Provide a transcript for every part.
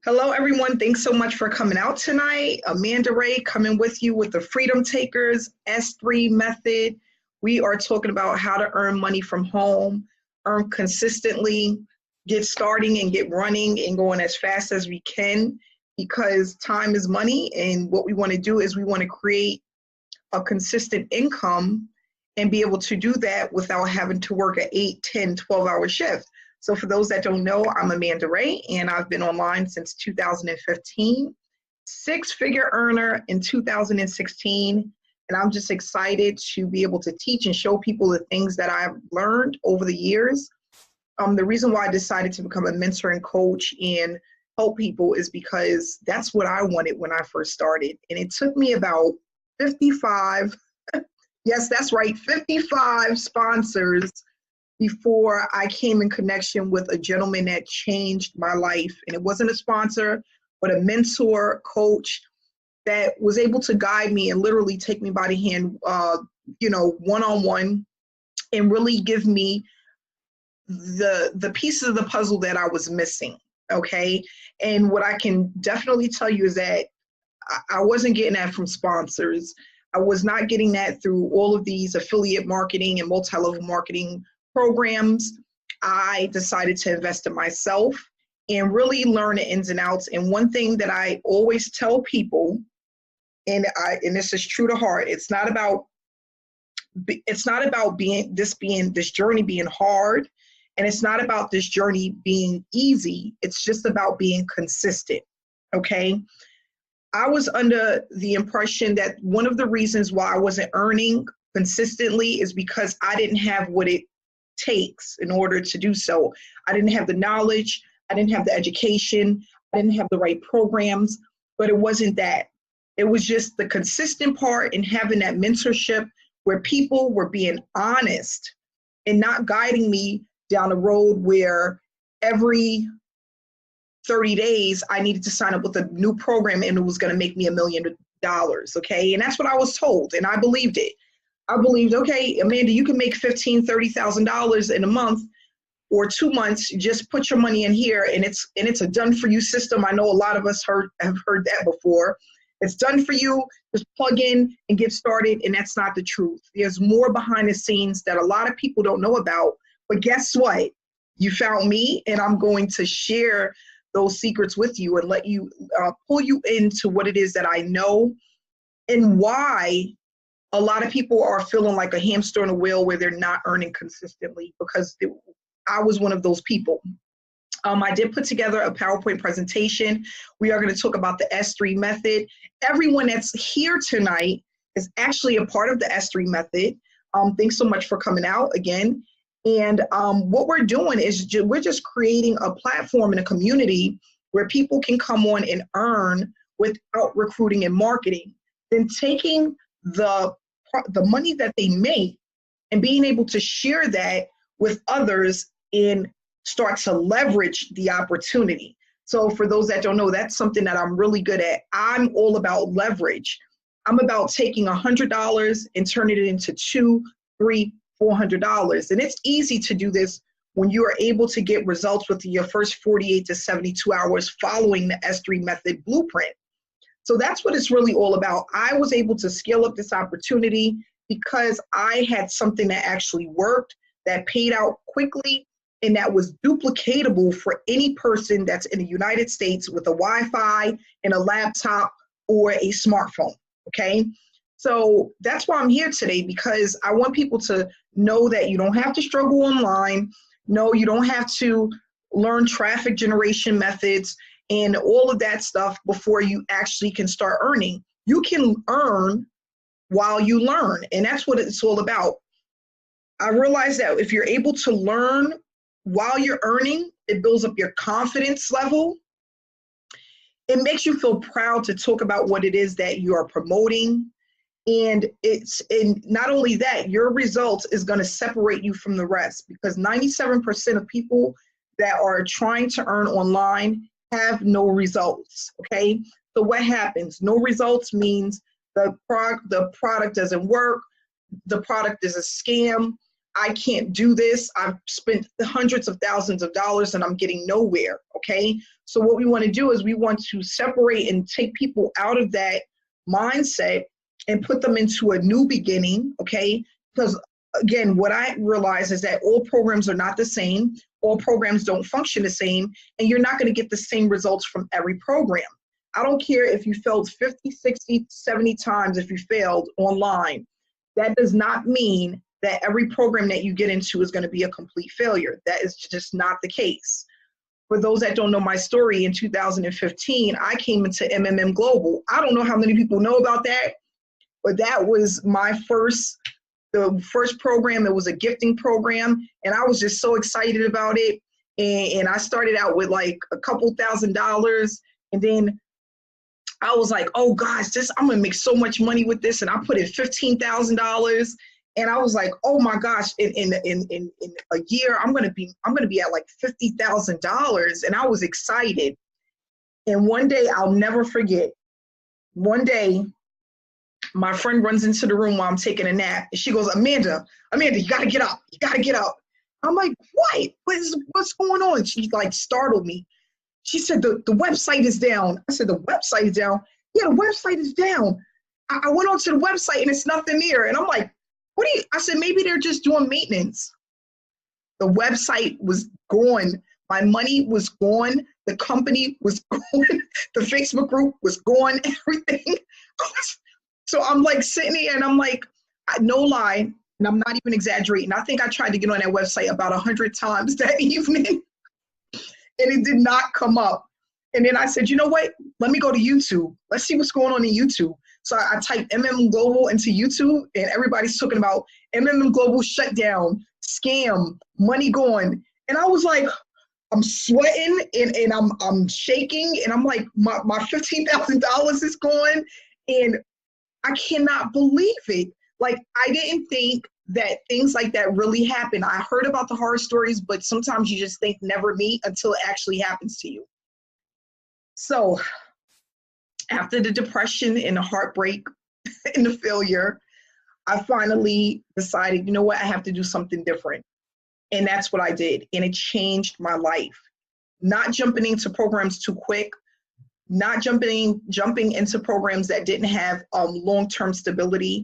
Hello, everyone. Thanks so much for coming out tonight. Amanda Ray coming with you with the Freedom Takers S3 method. We are talking about how to earn money from home, earn consistently, get starting and get running and going as fast as we can because time is money. And what we want to do is we want to create a consistent income and be able to do that without having to work an 8, 10, 12-hour shift. So for those that don't know, I'm Amanda Ray, and I've been online since 2015, six-figure earner in 2016, and I'm just excited to be able to teach and show people the things that I've learned over the years. The reason why I decided to become a mentor and coach and help people is because that's what I wanted when I first started, and it took me about 55, yes, that's right, 55 sponsors before I came in connection with a gentleman that changed my life. And it wasn't a sponsor, but a mentor, coach that was able to guide me and literally take me by the hand, one-on-one, and really give me the pieces of the puzzle that I was missing, okay? And what I can definitely tell you is that I wasn't getting that from sponsors. I was not getting that through all of these affiliate marketing and multi-level marketing programs. I decided to invest in myself and really learn the ins and outs. And one thing that I always tell people, and this is true to heart, it's not about this journey being hard, and it's not about this journey being easy. It's just about being consistent. Okay. I was under the impression that one of the reasons why I wasn't earning consistently is because I didn't have what it takes in order to do so. I didn't have the knowledge, I didn't have the education, I didn't have the right programs, but it wasn't that. It was just the consistent part in having that mentorship where people were being honest and not guiding me down a road where every 30 days I needed to sign up with a new program and it was going to make me $1 million, okay? And that's what I was told, and I believed it. I believed, okay, Amanda, you can make $15,000, $30,000 in a month or 2 months. Just put your money in here, and it's a done for you system. I know a lot of us have heard that before. It's done for you. Just plug in and get started, and that's not the truth. There's more behind the scenes that a lot of people don't know about. But guess what? You found me, and I'm going to share those secrets with you and let you pull you into what it is that I know and why a lot of people are feeling like a hamster on a wheel where they're not earning consistently, because I was one of those people. I did put together a PowerPoint presentation. We are going to talk about the S3 method. Everyone that's here tonight is actually a part of the S3 method. Thanks so much for coming out again. And what we're doing is we're just creating a platform and a community where people can come on and earn without recruiting and marketing. Then taking the money that they make and being able to share that with others and start to leverage the opportunity. So for those that don't know, that's something that I'm really good at. I'm all about leverage. I'm about taking $100 and turning it into $200, $300, $400. And it's easy to do this when you are able to get results within your first 48 to 72 hours following the S3 method blueprint. So that's what it's really all about. I was able to scale up this opportunity because I had something that actually worked, that paid out quickly, and that was duplicatable for any person that's in the United States with a Wi-Fi and a laptop or a smartphone, okay? So that's why I'm here today, because I want people to know that you don't have to struggle online. No, you don't have to learn traffic generation methods and all of that stuff before you actually can start earning. You can earn while you learn, and that's what it's all about. I realize that if you're able to learn while you're earning, it builds up your confidence level. It makes you feel proud to talk about what it is that you are promoting. And not only that, your results is going to separate you from the rest, because 97% of people that are trying to earn online have no results, okay? So what happens? No results means the product doesn't work, the product is a scam, I can't do this. I've spent hundreds of thousands of dollars and I'm getting nowhere, okay? So what we want to do is we want to separate and take people out of that mindset and put them into a new beginning, okay? Because again, what I realize is that all programs are not the same. All programs don't function the same, and you're not going to get the same results from every program. I don't care if you failed 50, 60, 70 times if you failed online. That does not mean that every program that you get into is going to be a complete failure. That is just not the case. For those that don't know my story, in 2015, I came into MMM Global. I don't know how many people know about that, but that was the first program. It was a gifting program, and I was just so excited about it. And I started out with like a couple $1,000s, and then I was like, oh gosh, I'm gonna make so much money with this. And I put in $15,000. And I was like, oh my gosh, in a year, I'm gonna be at like $50,000. And I was excited. And one day, I'll never forget, one day, my friend runs into the room while I'm taking a nap. And she goes, Amanda, you gotta get up. You gotta get up. I'm like, what? What's going on? She like startled me. She said, the website is down. I said, the website is down? Yeah, the website is down. I went onto the website and it's nothing there. And I'm like, I said, maybe they're just doing maintenance. The website was gone. My money was gone. The company was gone. The Facebook group was gone. Everything. So I'm like sitting here and I'm like, no lie, and I'm not even exaggerating. I think I tried to get on that website about 100 times that evening. And it did not come up. And then I said, you know what? Let me go to YouTube. Let's see what's going on in YouTube. So I typed MMM Global into YouTube, and everybody's talking about MMM Global shutdown, scam, money gone. And I was like, I'm sweating and I'm shaking, and I'm like, my $15,000 is gone, and I cannot believe it. Like, I didn't think that things like that really happen. I heard about the horror stories, but sometimes you just think never me until it actually happens to you. So after the depression and the heartbreak and the failure, I finally decided, you know what, I have to do something different. And that's what I did. And it changed my life. Not jumping into programs too quick, not jumping into programs that didn't have long-term stability,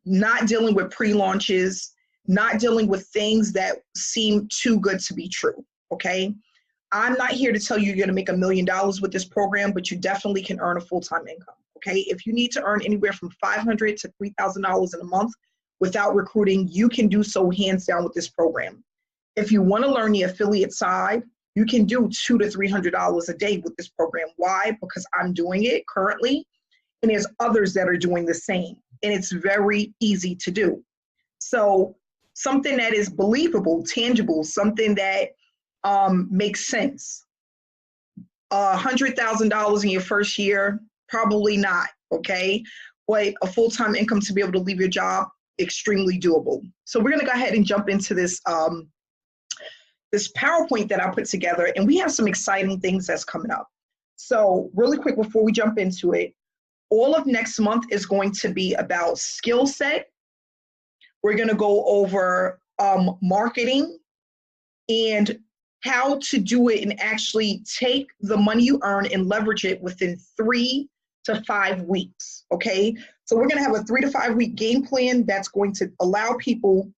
not dealing with pre-launches, not dealing with things that seem too good to be true, okay? I'm not here to tell you you're gonna make $1 million with this program, but you definitely can earn a full-time income, okay? If you need to earn anywhere from $500 to $3,000 in a month without recruiting, you can do so hands down with this program. If you wanna learn the affiliate side, you can do $200 to $300 a day with this program. Why? Because I'm doing it currently, and there's others that are doing the same. And it's very easy to do. So something that is believable, tangible, something that makes sense. $100,000 in your first year, probably not, okay? But a full-time income to be able to leave your job, extremely doable. So we're gonna go ahead and jump into this, this PowerPoint that I put together, and we have some exciting things that's coming up. So really quick before we jump into it, all of next month is going to be about skill set. We're going to go over marketing and how to do it and actually take the money you earn and leverage it within 3 to 5 weeks, okay? So we're going to have a 3 to 5 week game plan that's going to allow people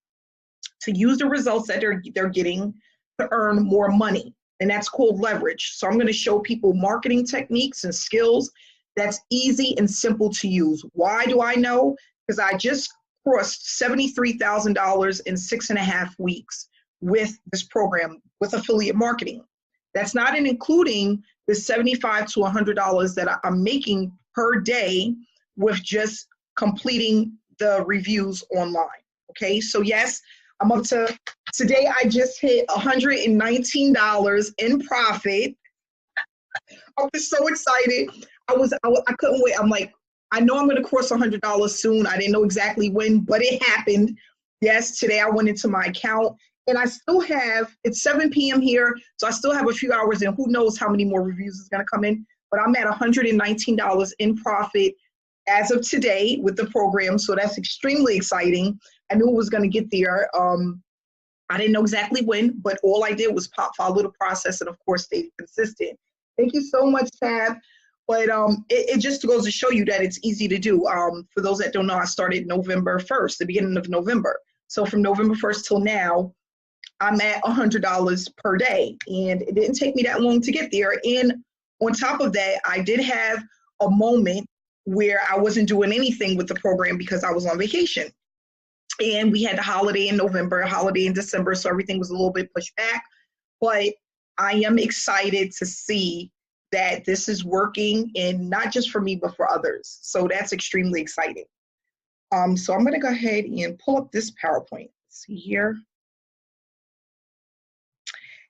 to use the results that they're getting to earn more money, and that's called leverage. So I'm going to show people marketing techniques and skills that's easy and simple to use. Why do I know? Because I just crossed $73,000 in 6.5 weeks with this program, with affiliate marketing. That's not including the $75 to $100 that I'm making per day with just completing the reviews online, okay? So yes, I'm up to, today I just hit $119 in profit. I was so excited. I couldn't wait. I'm like, I know I'm going to cross $100 soon. I didn't know exactly when, but it happened. Yes, today I went into my account, and I still have, it's 7 p.m. here, so I still have a few hours, and who knows how many more reviews is going to come in, but I'm at $119 in profit as of today with the program, so that's extremely exciting. I knew it was going to get there. I didn't know exactly when, but all I did was follow the process and, of course, stay consistent. Thank you so much, Tab. But it just goes to show you that it's easy to do. For those that don't know, I started November 1st, the beginning of November. So from November 1st till now, I'm at $100 per day. And it didn't take me that long to get there. And on top of that, I did have a moment where I wasn't doing anything with the program because I was on vacation. And we had the holiday in November, a holiday in December, so everything was a little bit pushed back. But I am excited to see that this is working, and not just for me, but for others. So that's extremely exciting. So I'm going to go ahead and pull up this PowerPoint. Let's see here.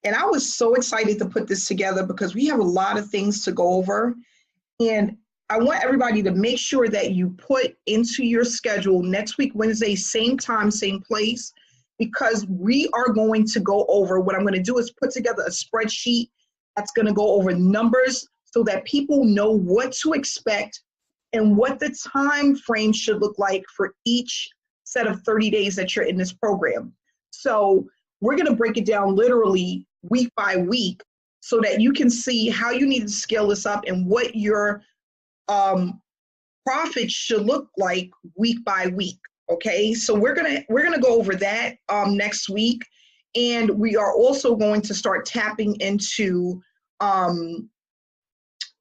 And I was so excited to put this together because we have a lot of things to go over. And I want everybody to make sure that you put into your schedule next week, Wednesday, same time, same place, because we are going to go over, what I'm going to do is put together a spreadsheet that's going to go over numbers so that people know what to expect and what the time frame should look like for each set of 30 days that you're in this program. So we're going to break it down literally week by week so that you can see how you need to scale this up and what your profits should look like week by week. Okay, so we're gonna go over that next week, and we are also going to start tapping into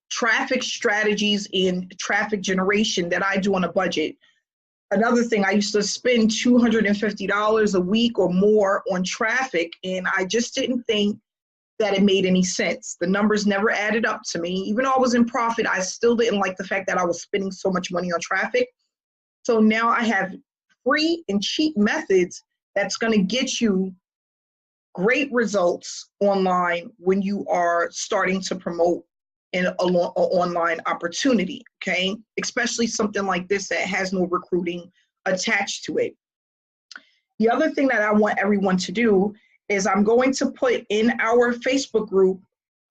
traffic strategies and traffic generation that I do on a budget. Another thing, I used to spend $250 a week or more on traffic, and I just didn't think that it made any sense. The numbers never added up to me. Even though I was in profit, I still didn't like the fact that I was spending so much money on traffic. So now I have free and cheap methods that's going to get you great results online when you are starting to promote an online opportunity, okay? Especially something like this that has no recruiting attached to it. The other thing that I want everyone to do is I'm going to put in our Facebook group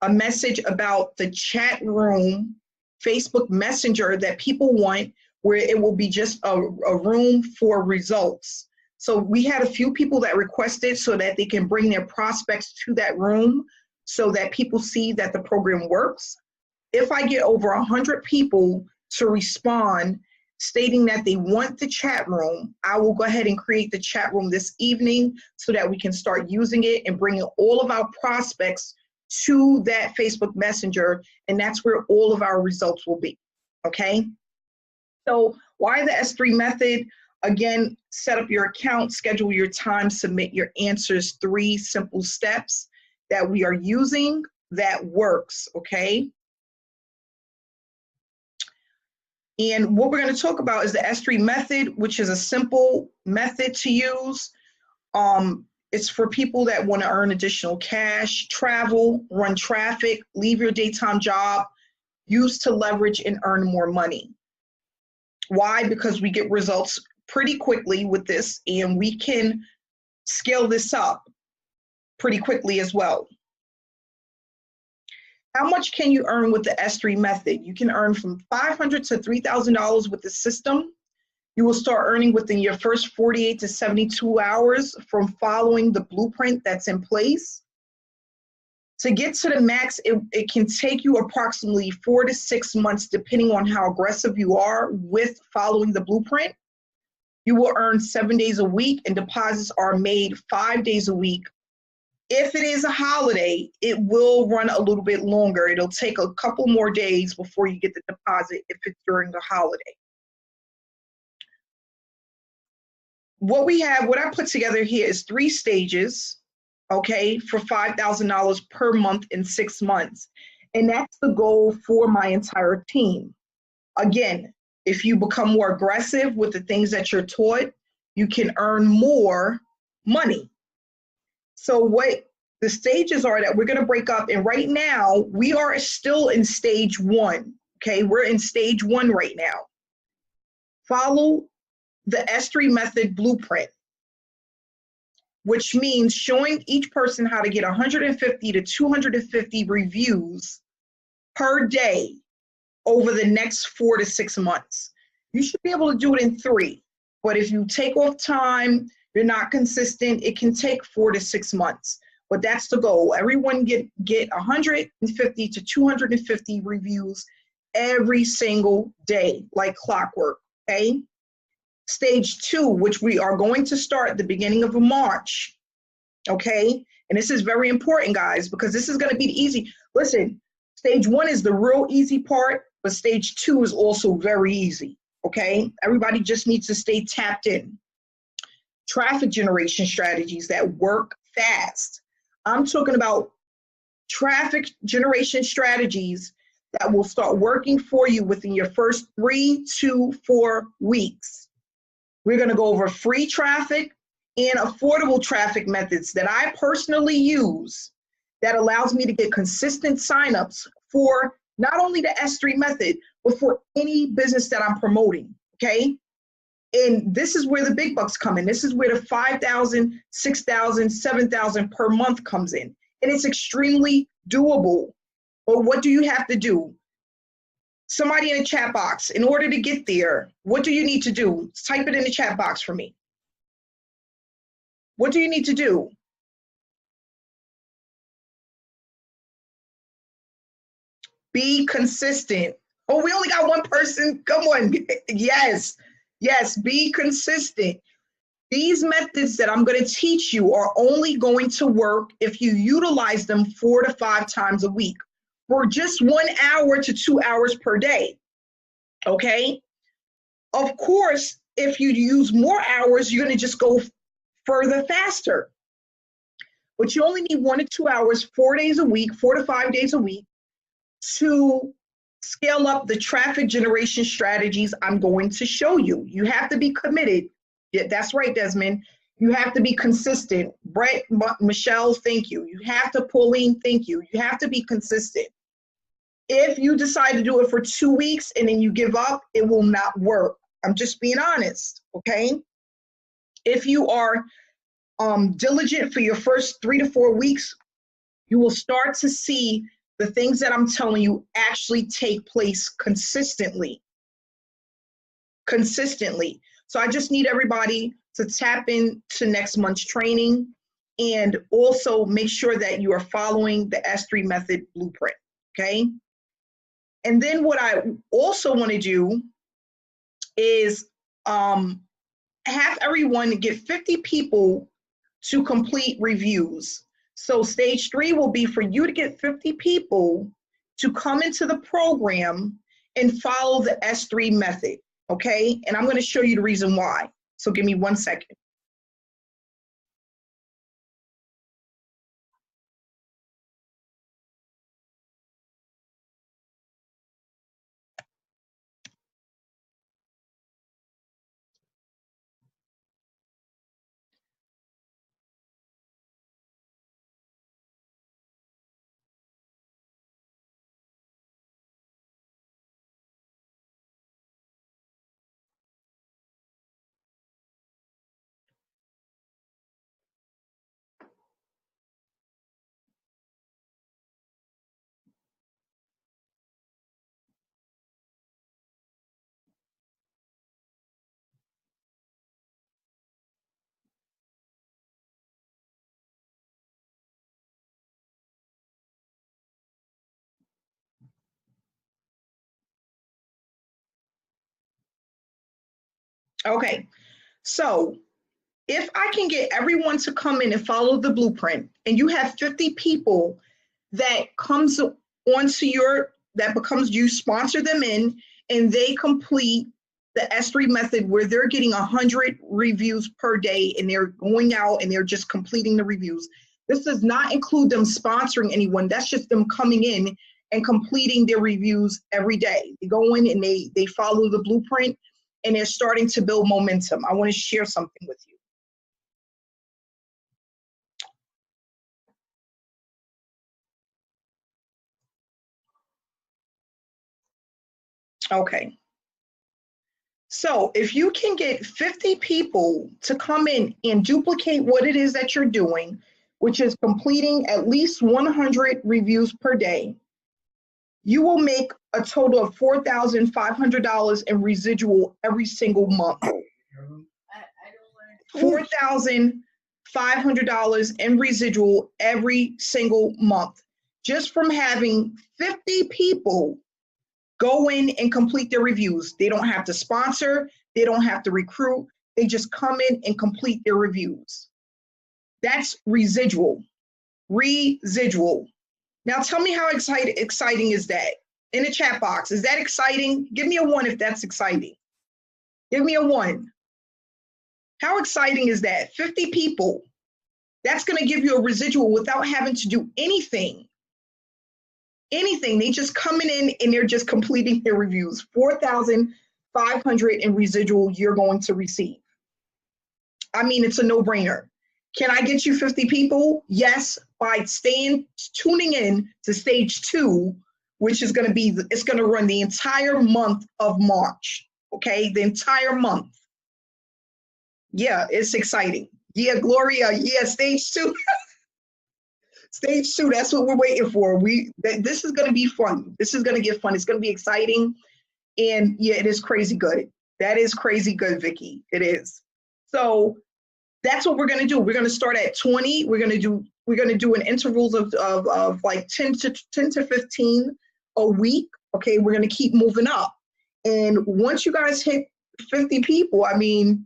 a message about the chat room Facebook Messenger that people want, where it will be just a room for results. So we had a few people that requested so that they can bring their prospects to that room so that people see that the program works. If I get over 100 people to respond stating that they want the chat room, I will go ahead and create the chat room this evening so that we can start using it and bringing all of our prospects to that Facebook Messenger, and that's where all of our results will be, okay? So why the S3 method? Again, set up your account, schedule your time, submit your answers, 3 simple steps that we are using that works, okay? And what we're going to talk about is the S3 method, which is a simple method to use. It's for people that want to earn additional cash, travel, run traffic, leave your daytime job, use to leverage and earn more money. Why? Because we get results pretty quickly with this, and we can scale this up pretty quickly as well. How much can you earn with the S3 method? You can earn from $500 to $3,000 with the system. You will start earning within your first 48 to 72 hours from following the blueprint that's in place. To get to the max, it can take you approximately 4 to 6 months, depending on how aggressive you are with following the blueprint. You will earn 7 days a week, and deposits are made 5 days a week. If it is a holiday, it will run a little bit longer. It'll take a couple more days before you get the deposit if it's during the holiday. What I put together here is 3 stages, okay, for $5,000 per month in 6 months. And that's the goal for my entire team. Again, if you become more aggressive with the things that you're taught, you can earn more money. So what the stages are that we're going to break up, and right now we are still in stage 1, okay? We're in stage 1 right now. Follow the S3 method blueprint, which means showing each person how to get 150 to 250 reviews per day over the next 4 to 6 months. You should be able to do it in 3. But if you take off time, you're not consistent, it can take 4 to 6 months. But that's the goal. Everyone get 150 to 250 reviews every single day, like clockwork, okay? Stage 2, which we are going to start at the beginning of March, okay? And this is very important, guys, because this is gonna be the easy. Listen, stage 1 is the real easy part, but stage 2 is also very easy, okay? Everybody just needs to stay tapped in. Traffic generation strategies that work fast. I'm talking about traffic generation strategies that will start working for you within your first 3 to 4 weeks. We're going to go over free traffic and affordable traffic methods that I personally use that allows me to get consistent signups for not only the S3 method, but for any business that I'm promoting, okay? And this is where the big bucks come in. This is where the 5,000, 6,000, 7,000 per month comes in. And it's extremely doable. But what do you have to do? Somebody in the chat box, in order to get there, what do you need to do? Type it in the chat box for me. What do you need to do? Be consistent. Oh, we only got one person. Come on. Yes. Yes, be consistent. These methods that I'm going to teach you are only going to work if you utilize them 4 to 5 times a week for just 1 hour to 2 hours per day. Okay? Of course, if you use more hours, you're going to just go further faster. But you only need 1 to 2 hours, 4 days a week, 4 to 5 days a week to scale up the traffic generation strategies I'm going to show you. You have to be committed. Yeah, that's right, Desmond. You have to be consistent. Brett, Michelle, thank you. You have to, Pauline, thank you. You have to be consistent. If you decide to do it for 2 weeks and then you give up, it will not work. I'm just being honest, okay? If you are diligent for your first 3 to 4 weeks, you will start to see the things that I'm telling you actually take place consistently. Consistently. So I just need everybody to tap into next month's training and also make sure that you are following the S3 method blueprint, okay? And then what I also want to do is have everyone get 50 people to complete reviews. So stage 3 will be for you to get 50 people to come into the program and follow the S3 method, okay? And I'm going to show you the reason why. So give me 1 second. Okay, so if I can get everyone to come in and follow the blueprint, and you have 50 people that comes onto that becomes, you sponsor them in, and they complete the S3 method where they're getting 100 reviews per day, and they're going out and they're just completing the reviews. This does not include them sponsoring anyone. That's just them coming in and completing their reviews every day. They go in and they follow the blueprint, and they're starting to build momentum. I want to share something with you. Okay. So if you can get 50 people to come in and duplicate what it is that you're doing, which is completing at least 100 reviews per day, you will make a total of $4,500 in residual every single month. $4,500 in residual every single month, just from having 50 people go in and complete their reviews. They don't have to sponsor, they don't have to recruit, they just come in and complete their reviews. That's residual. Residual. Now tell me how exciting is that? In the chat box, is that exciting? Give me a 1 if that's exciting. Give me a 1. How exciting is that? 50 people. That's going to give you a residual without having to do anything. Anything. They just coming in and they're just completing their reviews. $4,500 in residual you're going to receive. I mean, it's a no-brainer. Can I get you 50 people? Yes, by tuning in to stage 2, which is going to be, it's going to run the entire month of March. Okay, the entire month. Yeah, it's exciting. Yeah, Gloria. Yeah, stage 2. Stage 2. That's what we're waiting for. This is going to be fun. This is going to get fun. It's going to be exciting, and yeah, it is crazy good. That is crazy good, Vicky. It is. So that's what we're going to do. We're going to start at 20. We're going to do an intervals of like 10 to 15 a week. Okay, we're going to keep moving up. And once you guys hit 50 people, I mean,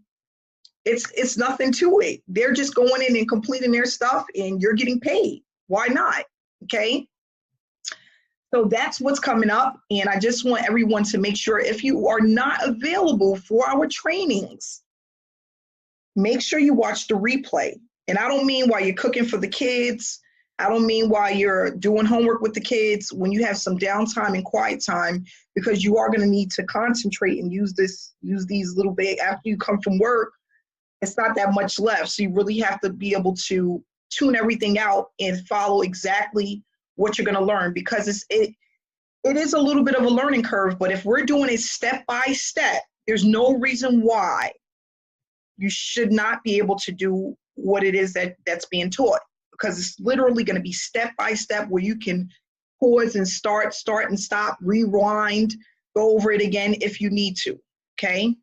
it's nothing to it. They're just going in and completing their stuff and you're getting paid. Why not? Okay. So that's what's coming up. And I just want everyone to make sure if you are not available for our trainings, make sure you watch the replay. And I don't mean while you're cooking for the kids. I don't mean while you're doing homework with the kids, when you have some downtime and quiet time, because you are going to need to concentrate and use these little bit after you come from work. It's not that much left. So you really have to be able to tune everything out and follow exactly what you're going to learn, because it is a little bit of a learning curve. But if we're doing it step by step, there's no reason why you should not be able to do what it is that's being taught, because it's literally going to be step by step where you can pause and start and stop, rewind, go over it again if you need to. Okay.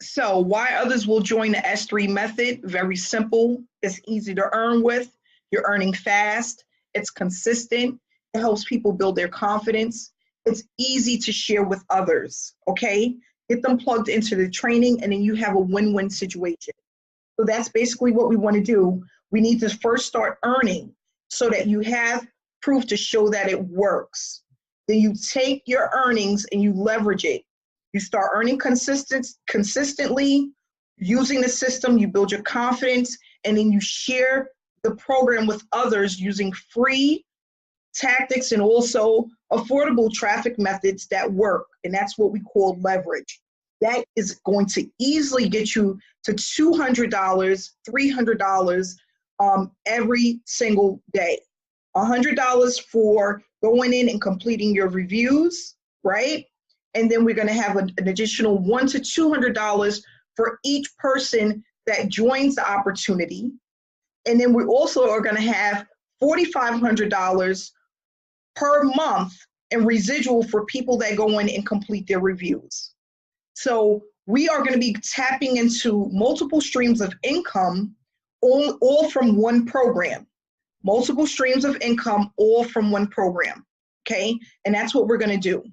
So why others will join the S3 method? Very simple. It's easy to earn with. You're earning fast. It's consistent. It helps people build their confidence. It's easy to share with others. Okay. Get them plugged into the training, and then you have a win-win situation. So that's basically what we want to do. We need to first start earning so that you have proof to show that it works. Then you take your earnings and you leverage it. You start earning consistently, using the system, you build your confidence, and then you share the program with others using free tactics and also affordable traffic methods that work. And that's what we call leverage. That is going to easily get you to $200, $300 every single day. $100 for going in and completing your reviews, right? And then we're going to have an additional $100 to $200 for each person that joins the opportunity. And then we also are going to have $4,500 per month in residual for people that go in and complete their reviews. So we are going to be tapping into multiple streams of income, all from one program. Multiple streams of income, all from one program. Okay? And that's what we're going to do.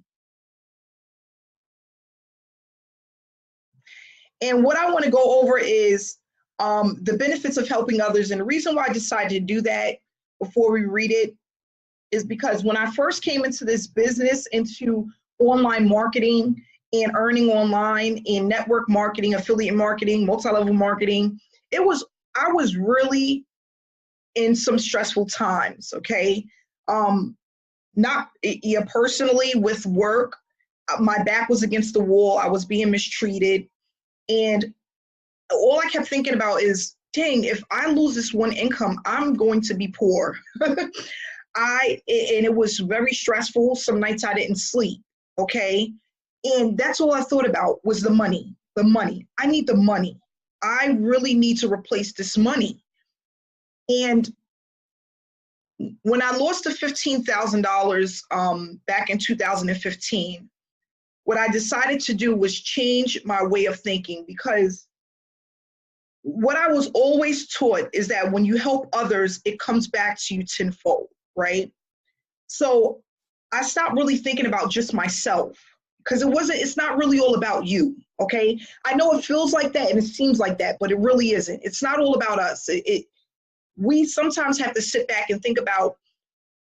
And what I want to go over is the benefits of helping others. And the reason why I decided to do that before we read it is because when I first came into this business, into online marketing and earning online in network marketing, affiliate marketing, multi-level marketing, I was really in some stressful times, okay? Personally with work, my back was against the wall. I was being mistreated. And all I kept thinking about is, dang, if I lose this one income, I'm going to be poor. And it was very stressful. Some nights I didn't sleep, okay? And that's all I thought about was the money. I need the money. I really need to replace this money. And when I lost the $15,000 back in 2015, what I decided to do was change my way of thinking, because what I was always taught is that when you help others, it comes back to you tenfold, right? So I stopped really thinking about just myself, because it's not really all about you, okay? I know it feels like that and it seems like that, but it really isn't. It's not all about us. We sometimes have to sit back and think about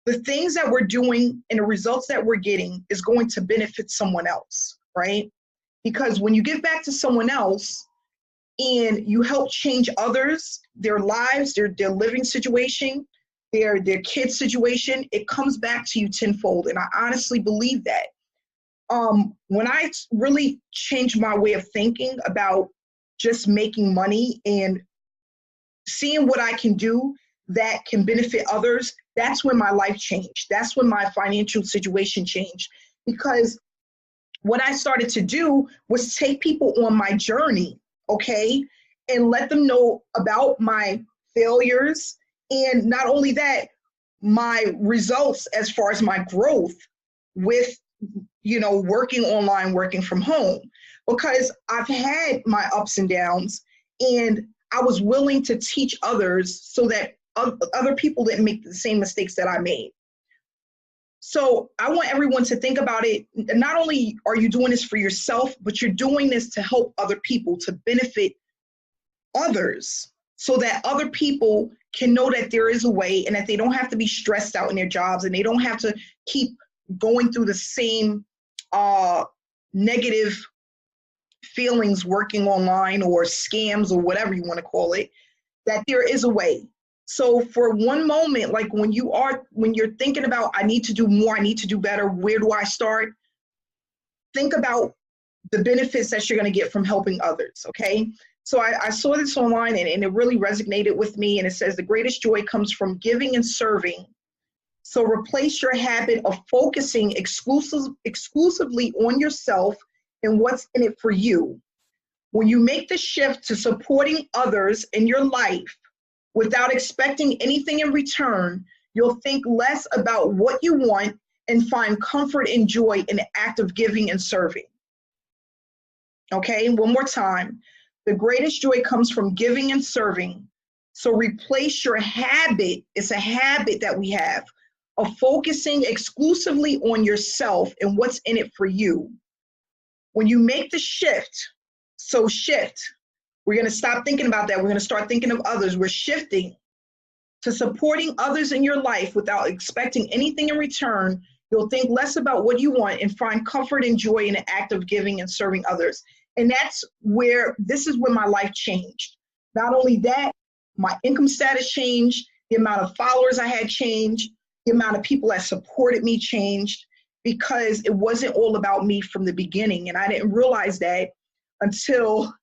the things that we're doing and the results that we're getting is going to benefit someone else, right? Because when you give back to someone else and you help change others, their lives, their living situation, their kids' situation, it comes back to you tenfold. And I honestly believe that. When I really changed my way of thinking about just making money and seeing what I can do that can benefit others, that's when my life changed. That's when my financial situation changed. Because what I started to do was take people on my journey, okay, and let them know about my failures. And not only that, my results as far as my growth with, working online, working from home, because I've had my ups and downs, and I was willing to teach others so that other people didn't make the same mistakes that I made. So I want everyone to think about it. Not only are you doing this for yourself, but you're doing this to help other people, to benefit others, so that other people can know that there is a way and that they don't have to be stressed out in their jobs, and they don't have to keep going through the same negative feelings working online, or scams, or whatever you want to call it, that there is a way. So for one moment, like when you're thinking about, I need to do more, I need to do better, where do I start? Think about the benefits that you're going to get from helping others, okay? So I saw this online, and it really resonated with me. And it says, the greatest joy comes from giving and serving. So replace your habit of focusing exclusively on yourself and what's in it for you. When you make the shift to supporting others in your life without expecting anything in return, you'll think less about what you want and find comfort and joy in the act of giving and serving. Okay, one more time. The greatest joy comes from giving and serving. So replace your habit, it's a habit that we have, of focusing exclusively on yourself and what's in it for you. When you make the shift, we're going to stop thinking about that. We're going to start thinking of others. We're shifting to supporting others in your life without expecting anything in return. You'll think less about what you want and find comfort and joy in the act of giving and serving others. And this is when my life changed. Not only that, my income status changed, the amount of followers I had changed, the amount of people that supported me changed, because it wasn't all about me from the beginning. And I didn't realize that until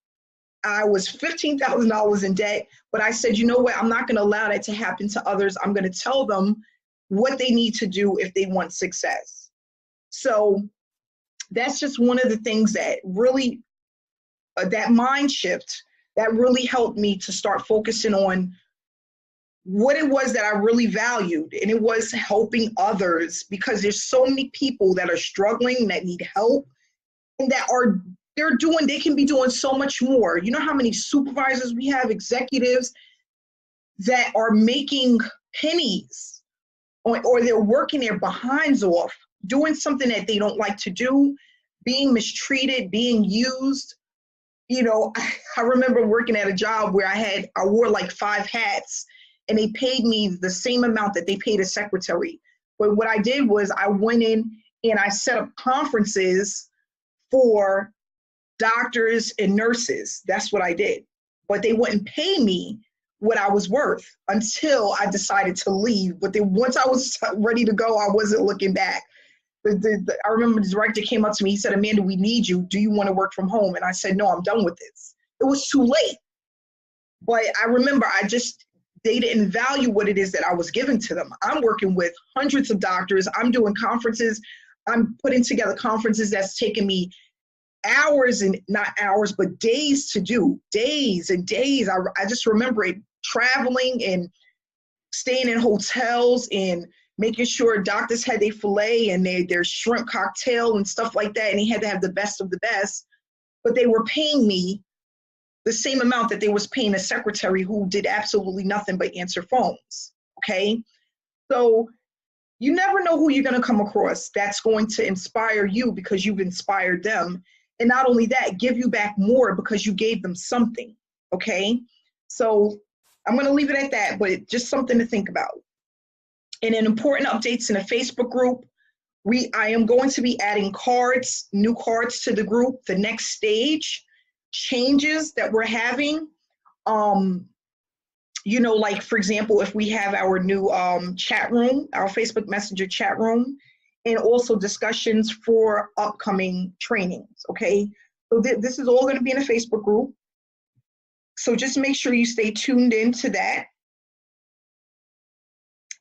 I was $15,000 in debt. But I said, you know what? I'm not going to allow that to happen to others. I'm going to tell them what they need to do if they want success. So that's just one of the things that really, that mind shift, that really helped me to start focusing on what it was that I really valued. And it was helping others, because there's so many people that are struggling, that need help, and they can be doing so much more. You know how many supervisors we have, executives that are making pennies, or they're working their behinds off, doing something that they don't like to do, being mistreated, being used. I remember working at a job where I wore like 5 hats, and they paid me the same amount that they paid a secretary. But what I did was I went in and I set up conferences for doctors and nurses. That's what I did. But they wouldn't pay me what I was worth until I decided to leave. But then once I was ready to go, I wasn't looking back. I remember the director came up to me. He said, Amanda, we need you. Do you want to work from home? And I said, no, I'm done with this. It was too late. But I remember they didn't value what it is that I was giving to them. I'm working with hundreds of doctors. I'm doing conferences. I'm putting together conferences that's taken me hours, and not hours, but days to do, days and days. I just remember it, traveling and staying in hotels and making sure doctors had their filet and their shrimp cocktail and stuff like that, and they had to have the best of the best, but they were paying me the same amount that they was paying a secretary who did absolutely nothing but answer phones, okay? So you never know who you're going to come across that's going to inspire you because you've inspired them. And not only that, give you back more because you gave them something, okay? So I'm going to leave it at that, but just something to think about. And then important updates in the Facebook group. I am going to be adding cards, new cards to the group, the next stage, changes that we're having. You know, like for example, if we have our new chat room, our Facebook Messenger chat room, and also discussions for upcoming trainings, okay? So this is all going to be in a Facebook group. So just make sure you stay tuned into that.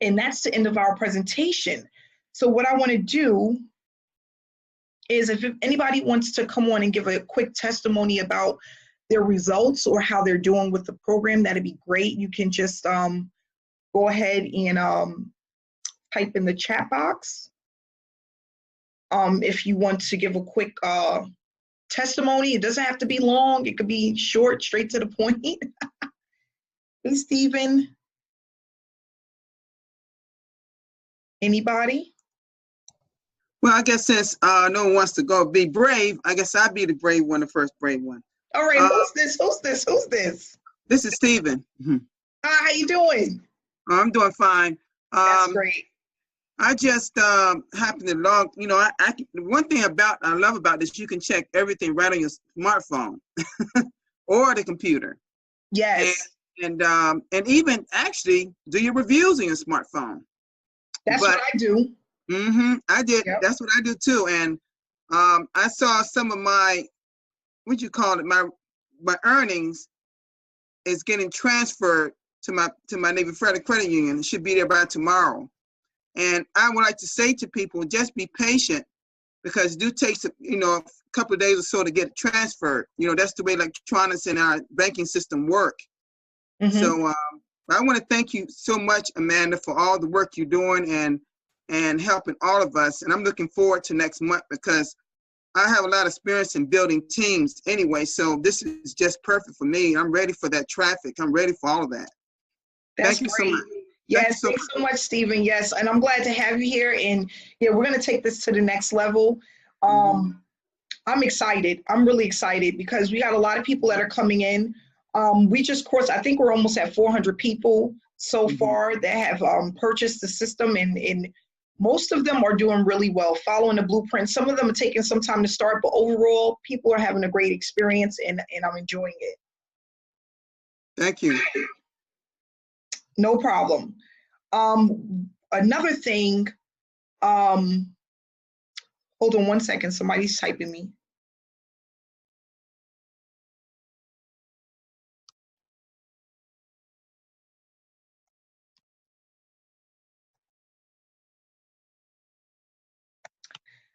And that's the end of our presentation. So what I want to do is if anybody wants to come on and give a quick testimony about their results or how they're doing with the program, that'd be great. You can just go ahead and type in the chat box. If you want to give a quick testimony, it doesn't have to be long. It could be short, straight to the point. Hey, Stephen. Anybody? Well, I guess since no one wants to go be brave, I guess I'll be the brave one, the first brave one. All right, who's this? Who's this? This is Stephen. Hi, how you doing? I'm doing fine. That's great. I just happened to log, you know, one thing I love about this, you can check everything right on your smartphone or the computer. Yes. And even actually do your reviews on your smartphone. That's what I do. I did. Yep. That's what I do too. And I saw some of my, what you call it, my earnings is getting transferred to my Navy Federal Credit Union. It should be there by tomorrow. And I would like to say to people, just be patient because it do take some, you know, a couple of days or so to get it transferred. You know, that's the way electronics in our banking system work. So I want to thank you so much, Amanda, for all the work you're doing and helping all of us. And I'm looking forward to next month because I have a lot of experience in building teams anyway. So this is just perfect for me. I'm ready for that traffic. I'm ready for all of that. That's Thank great. you so much. Yes, thanks so much, Stephen. Yes, and I'm glad to have you here. And yeah, we're going to take this to the next level. I'm excited. I'm really excited because we got a lot of people that are coming in. We just course, I think we're almost at 400 people so far that have purchased the system, and most of them are doing really well, following the blueprint. Some of them are taking some time to start, but overall, people are having a great experience, and I'm enjoying it. Thank you. No problem. Another thing, hold on one second, somebody's typing me.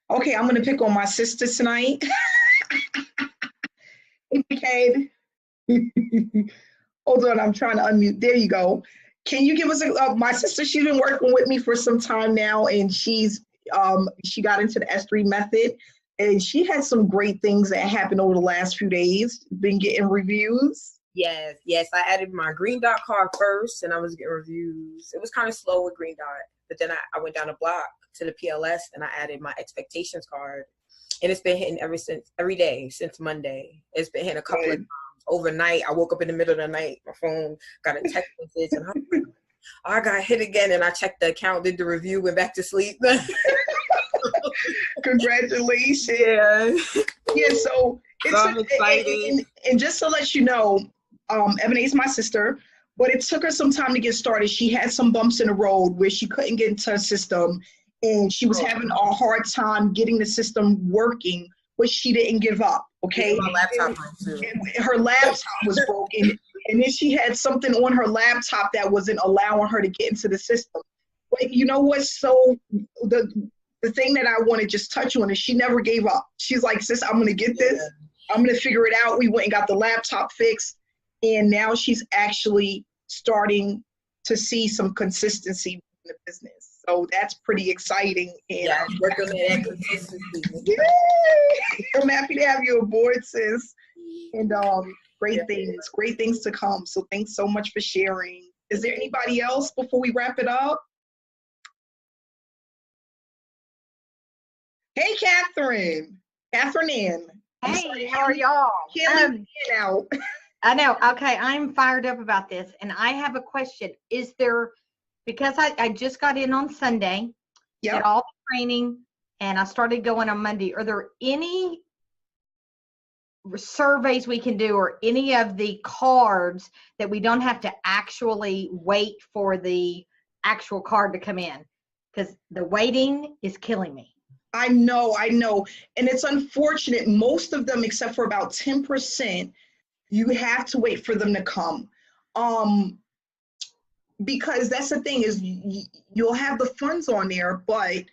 Okay, I'm gonna pick on my sister tonight. Hey, hold on, I'm trying to unmute. There you go. Can you give us my sister? She's been working with me for some time now, and she got into the S3 method, and she had some great things that happened over the last few days. Been getting reviews. Yes. I added my Green Dot card first, and I was getting reviews. It was kind of slow with Green Dot, but then I went down the block to the PLS, and I added my Expectations card, and it's been hitting every day since Monday. It's been hitting a couple of times overnight. I woke up in the middle of the night, my phone got a text message, and I got hit again, and I checked the account, did the review, went back to sleep. Congratulations. Yeah, so I'm excited. And just to let you know, Ebony is my sister, but it took her some time to get started. She had some bumps in the road where she couldn't get into her system, and she was having a hard time getting the system working, but she didn't give up, okay? My laptop broke too. And her laptop was broken, and then she had something on her laptop that wasn't allowing her to get into the system. But you know what? So the thing that I want to just touch on is she never gave up. She's like, sis, I'm going to get this. I'm going to figure it out. We went and got the laptop fixed, and now she's actually starting to see some consistency in the business. So that's pretty exciting. And Yeah, working on that consistency. yay! I'm happy to have you aboard, sis. And great things to come. So thanks so much for sharing. Is there anybody else before we wrap it up? Hey, Catherine. Catherine Ann. Hey, how are y'all? Can't leave Ann out. I know. Okay, I'm fired up about this, and I have a question. Is there, because I just got in on Sunday, Yep. did all the training, and I started going on Monday. Are there any surveys we can do, or any of the cards that we don't have to actually wait for the actual card to come in? Because the waiting is killing me. I know. And it's unfortunate. Most of them, except for about 10%, you have to wait for them to come. Because that's the thing is you'll have the funds on there, but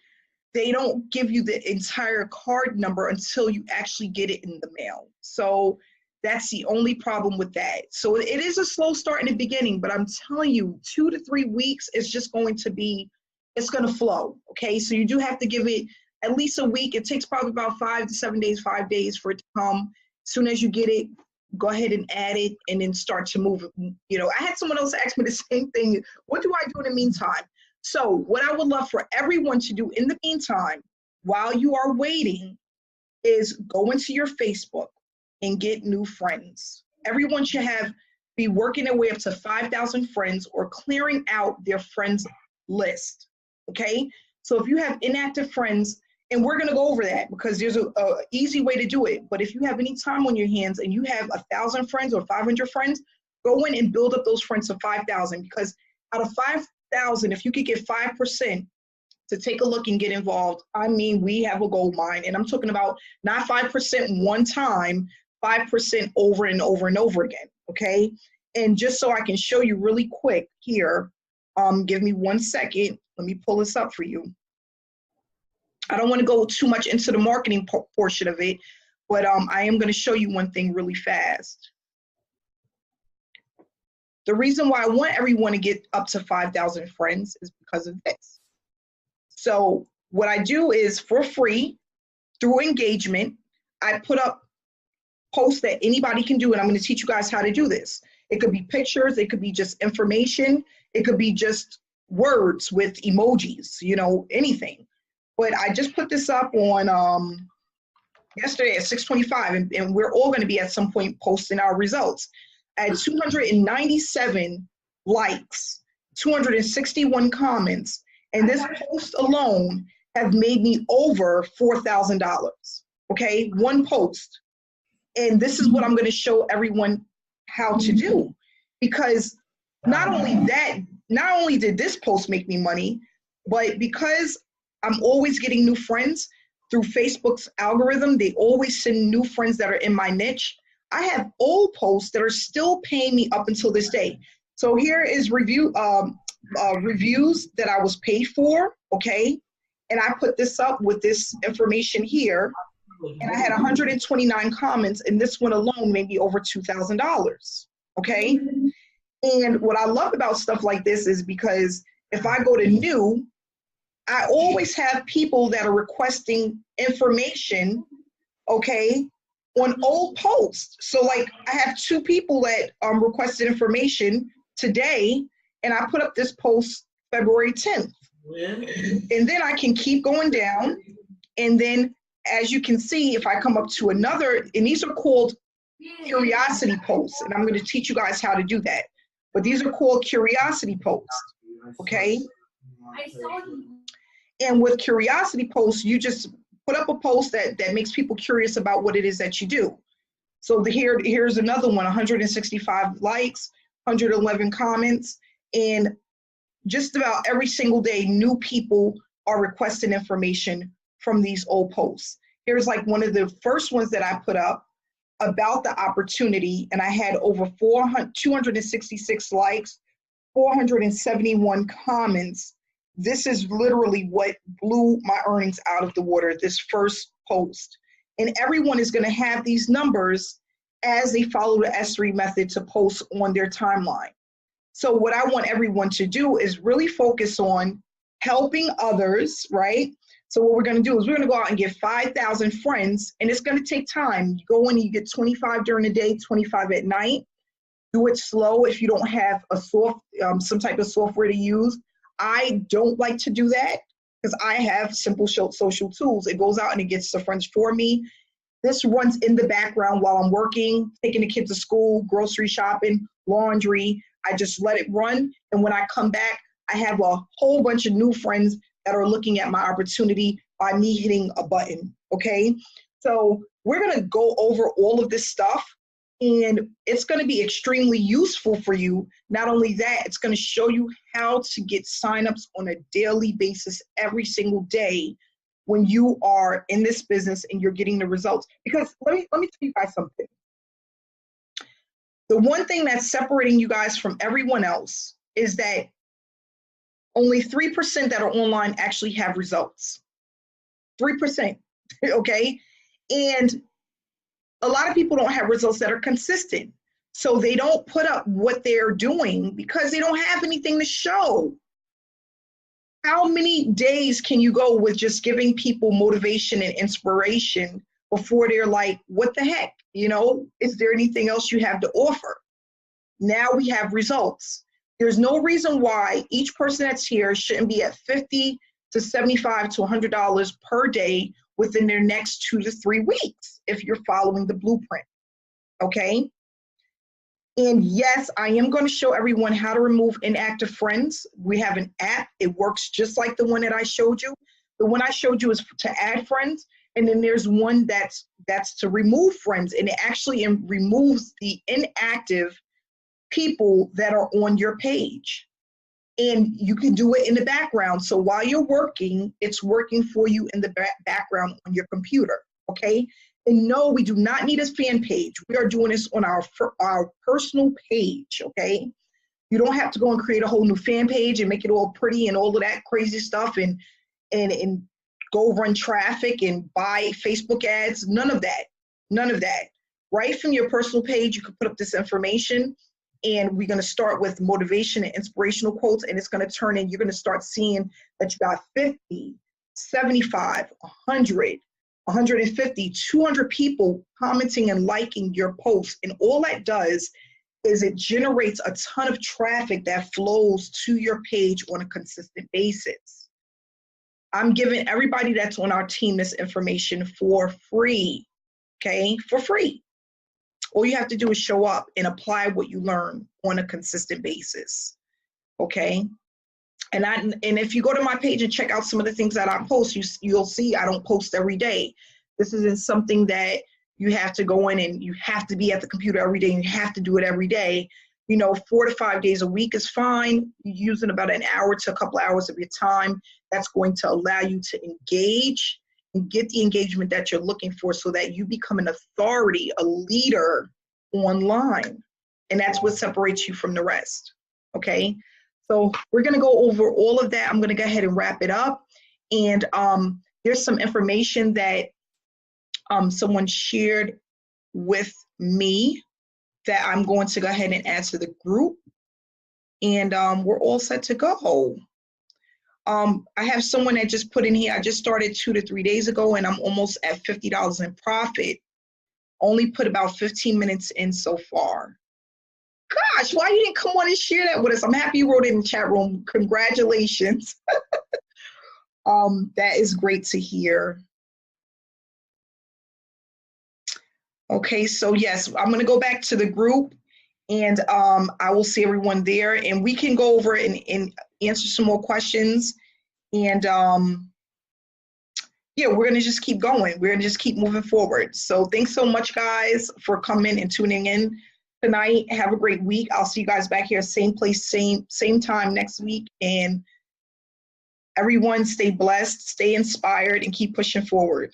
they don't give you the entire card number until you actually get it in the mail. So that's the only problem with that. So it is a slow start in the beginning, but I'm telling you, 2 to 3 weeks is just going to be, it's going to flow. Okay. So you do have to give it at least a week. It takes probably about 5 to 7 days, 5 days for it to come. As soon as you get it, go ahead and add it and then start to move. You know, I had someone else ask me the same thing. What do I do in the meantime? So what I would love for everyone to do in the meantime, while you are waiting, is go into your Facebook and get new friends. Everyone should be working their way up to 5,000 friends or clearing out their friends list. Okay. So if you have inactive friends, and we're going to go over that because there's a easy way to do it. But if you have any time on your hands and you have 1,000 friends or 500 friends, go in and build up those friends to 5,000, because out of 5,000, if you could get 5% to take a look and get involved, I mean, we have a gold mine. And I'm talking about not 5% one time, 5% over and over and over again. Okay. And just so I can show you really quick here, give me 1 second. Let me pull this up for you. I don't want to go too much into the marketing portion of it, but I am going to show you one thing really fast. The reason why I want everyone to get up to 5,000 friends is because of this. So what I do is, for free, through engagement, I put up posts that anybody can do, and I'm going to teach you guys how to do this. It could be pictures, it could be just information, it could be just words with emojis, you know, anything. But I just put this up on yesterday at 6:25, and we're all going to be at some point posting our results. I had 297 likes, 261 comments, and this post alone have made me over $4,000. Okay, one post. And this is what I'm going to show everyone how to do, because not only did this post make me money, but because I'm always getting new friends through Facebook's algorithm, they always send new friends that are in my niche. I have old posts that are still paying me up until this day. So here is reviews that I was paid for, okay? And I put this up with this information here, and I had 129 comments, and this one alone made me over $2,000, okay? And what I love about stuff like this is because if I go to new, I always have people that are requesting information, okay, on old posts. So like I have 2 people that requested information today, and I put up this post February 10th. And then I can keep going down. And then as you can see, if I come up to another, and these are called curiosity posts, and I'm going to teach you guys how to do that. But these are called curiosity posts, okay? And with curiosity posts, you just put up a post that makes people curious about what it is that you do. So here's another one, 165 likes, 111 comments, and just about every single day, new people are requesting information from these old posts. Here's like one of the first ones that I put up about the opportunity, and I had over 266 likes, 471 comments. This is literally what blew my earnings out of the water, this first post. And everyone is going to have these numbers as they follow the S3 method to post on their timeline. So what I want everyone to do is really focus on helping others, right? So what we're going to do is we're going to go out and get 5,000 friends, and it's going to take time. You go in and you get 25 during the day, 25 at night. Do it slow if you don't have some type of software to use. I don't like to do that because I have simple social tools. It goes out and it gets the friends for me. This runs in the background while I'm working, taking the kids to school, grocery shopping, laundry. I just let it run. And when I come back, I have a whole bunch of new friends that are looking at my opportunity by me hitting a button, okay? So we're gonna go over all of this stuff, and it's gonna be extremely useful for you. Not only that, it's gonna show you how to get signups on a daily basis every single day when you are in this business and you're getting the results. Because let me tell you guys something. The one thing that's separating you guys from everyone else is that only 3% that are online actually have results. 3%, okay? And a lot of people don't have results that are consistent. So they don't put up what they're doing because they don't have anything to show. How many days can you go with just giving people motivation and inspiration before they're like, what the heck? You know, is there anything else you have to offer? Now we have results. There's no reason why each person that's here shouldn't be at $50 to $75 to $100 per day within their next 2 to 3 weeks if you're following the blueprint, okay? And yes, I am going to show everyone how to remove inactive friends. We have an app. It works just like the one that I showed you. The one I showed you is to add friends, and then there's one that's to remove friends, and it actually removes the inactive people that are on your page. And you can do it in the background. So while you're working, it's working for you in the background on your computer, okay? And no, we do not need a fan page. We are doing this on our personal page, okay? You don't have to go and create a whole new fan page and make it all pretty and all of that crazy stuff and go run traffic and buy Facebook ads. None of that. None of that. Right from your personal page, you can put up this information. And we're going to start with motivation and inspirational quotes, and it's going to turn in. You're going to start seeing that you got 50, 75, 100, 150, 200 people commenting and liking your post. And all that does is it generates a ton of traffic that flows to your page on a consistent basis. I'm giving everybody that's on our team this information for free, okay? For free. All you have to do is show up and apply what you learn on a consistent basis, okay? And if you go to my page and check out some of the things that I post, you'll see I don't post every day. This isn't something that you have to go in and you have to be at the computer every day and you have to do it every day. You know, 4 to 5 days a week is fine. You're using about an hour to a couple hours of your time. That's going to allow you to engage and get the engagement that you're looking for so that you become an authority, a leader online. And that's what separates you from the rest, okay? So we're gonna go over all of that. I'm gonna go ahead and wrap it up. And there's some information that someone shared with me that I'm going to go ahead and add to the group. And we're all set to go. I have someone that just put in here, I just started 2 to 3 days ago and I'm almost at $50 in profit. Only put about 15 minutes in so far. Gosh, why you didn't come on and share that with us? I'm happy you wrote it in the chat room. Congratulations. That is great to hear. Okay, so yes, I'm gonna go back to the group and I will see everyone there and we can go over and answer some more questions. And yeah, we're gonna just keep going. We're gonna just keep moving forward. So thanks so much, guys, for coming and tuning in tonight. Have a great week. I'll see you guys back here, same place, same time next week. And everyone stay blessed, stay inspired, and keep pushing forward.